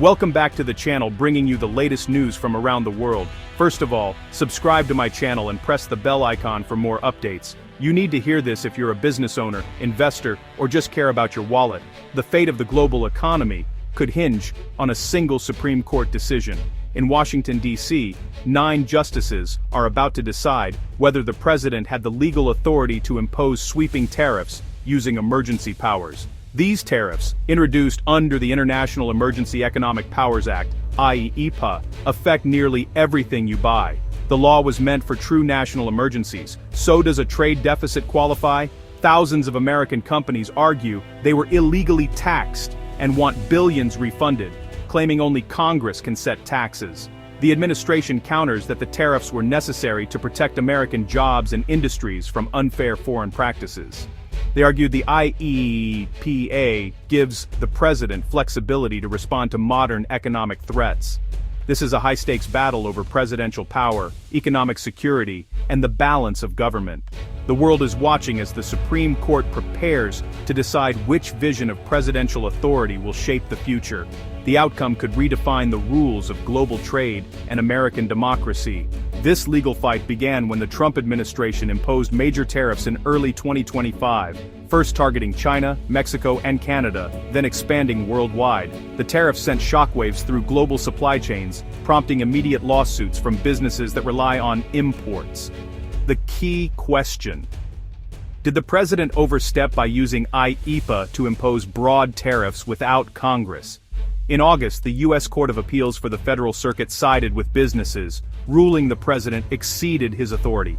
Welcome back to the channel, bringing you the latest news from around the world. First of all, subscribe to my channel and press the bell icon for more updates. You need to hear this if you're a business owner, investor, or just care about your wallet. The fate of the global economy could hinge on a single Supreme Court decision. In Washington, D.C., 9 justices are about to decide whether the president had the legal authority to impose sweeping tariffs using emergency powers. These tariffs, introduced under the International Emergency Economic Powers Act, i.e. EPA, affect nearly everything you buy. The law was meant for true national emergencies. So does a trade deficit qualify? Thousands of American companies argue they were illegally taxed and want billions refunded, claiming only Congress can set taxes. The administration counters that the tariffs were necessary to protect American jobs and industries from unfair foreign practices. They argued the IEPA gives the president flexibility to respond to modern economic threats. This is a high-stakes battle over presidential power, economic security, and the balance of government. The world is watching as the Supreme Court prepares to decide which vision of presidential authority will shape the future. The outcome could redefine the rules of global trade and American democracy. This legal fight began when the Trump administration imposed major tariffs in early 2025, first targeting China, Mexico, and Canada, then expanding worldwide. The tariffs sent shockwaves through global supply chains, prompting immediate lawsuits from businesses that rely on imports. The key question: did the president overstep by using IEPA to impose broad tariffs without Congress? In August, the U.S. Court of Appeals for the Federal Circuit sided with businesses, ruling the president exceeded his authority.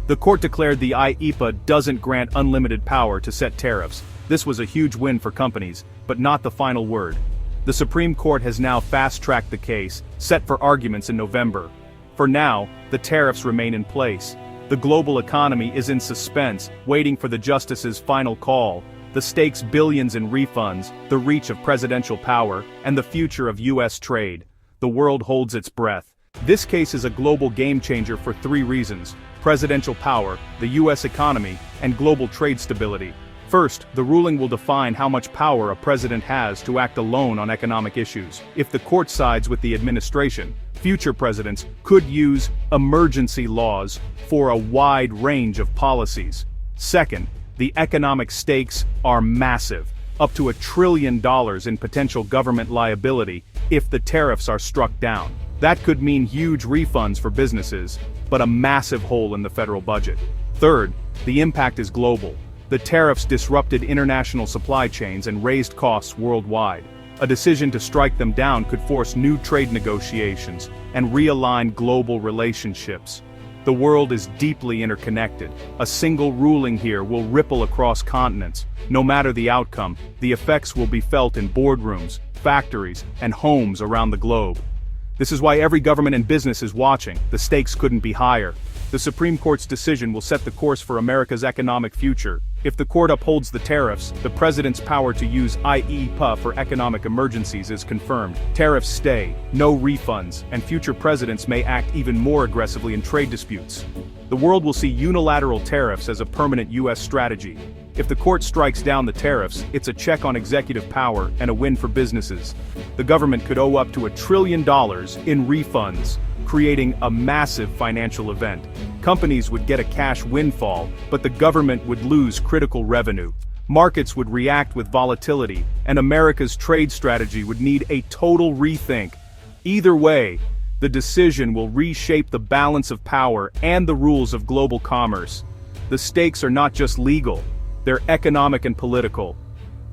The court declared the IEPA doesn't grant unlimited power to set tariffs. This was a huge win for companies, but not the final word. The Supreme Court has now fast-tracked the case, set for arguments in November. For now, the tariffs remain in place. The global economy is in suspense, waiting for the justice's final call. The stakes: billions in refunds, the reach of presidential power, and the future of U.S. trade. The world holds its breath. This case is a global game-changer for 3 reasons: presidential power, the U.S. economy, and global trade stability. First, the ruling will define how much power a president has to act alone on economic issues. If the court sides with the administration, future presidents could use emergency laws for a wide range of policies. Second, the economic stakes are massive, up to $1 trillion in potential government liability if the tariffs are struck down. That could mean huge refunds for businesses, but a massive hole in the federal budget. Third, the impact is global. The tariffs disrupted international supply chains and raised costs worldwide. A decision to strike them down could force new trade negotiations and realign global relationships. The world is deeply interconnected. A single ruling here will ripple across continents. No matter the outcome, the effects will be felt in boardrooms, factories, and homes around the globe. This is why every government and business is watching. The stakes couldn't be higher. The Supreme Court's decision will set the course for America's economic future. If the court upholds the tariffs, the president's power to use IEPA for economic emergencies is confirmed. Tariffs stay, no refunds, and future presidents may act even more aggressively in trade disputes. The world will see unilateral tariffs as a permanent U.S. strategy. If the court strikes down the tariffs, it's a check on executive power and a win for businesses. The government could owe up to $1 trillion in refunds, creating a massive financial event. Companies would get a cash windfall, but the government would lose critical revenue. Markets would react with volatility, and America's trade strategy would need a total rethink. Either way, the decision will reshape the balance of power and the rules of global commerce. The stakes are not just legal, they're economic and political.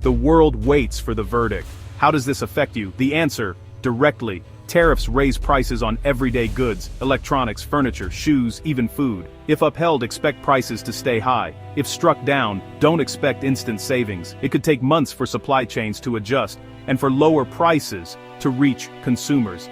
The world waits for the verdict. How does this affect you? The answer: directly. Tariffs raise prices on everyday goods, electronics, furniture, shoes, even food. If upheld, expect prices to stay high. If struck down, don't expect instant savings. It could take months for supply chains to adjust, and for lower prices to reach consumers.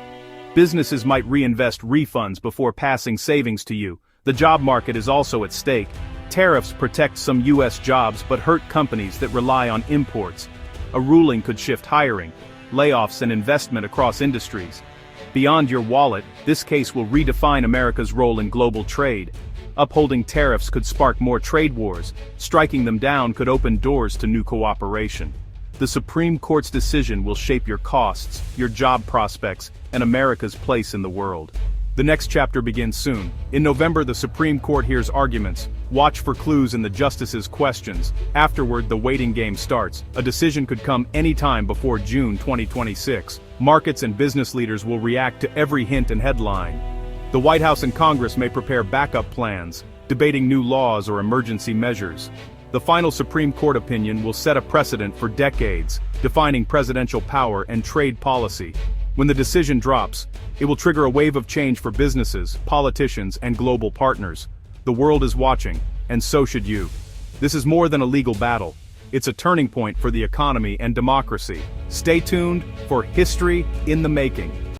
Businesses might reinvest refunds before passing savings to you. The job market is also at stake. Tariffs protect some U.S. jobs but hurt companies that rely on imports. A ruling could shift hiring, layoffs, and investment across industries. Beyond your wallet, this case will redefine America's role in global trade. Upholding tariffs could spark more trade wars. Striking them down could open doors to new cooperation. The Supreme Court's decision will shape your costs, your job prospects, and America's place in the world. The next chapter begins soon. In November, the Supreme Court hears arguments. Watch for clues in the justices' questions. Afterward, the waiting game starts. A decision could come any time before June 2026. Markets and business leaders will react to every hint and headline. The White House and Congress may prepare backup plans, debating new laws or emergency measures. The final Supreme Court opinion will set a precedent for decades, defining presidential power and trade policy. When the decision drops, it will trigger a wave of change for businesses, politicians, and global partners. The world is watching, and so should you. This is more than a legal battle. It's a turning point for the economy and democracy. Stay tuned for History in the Making.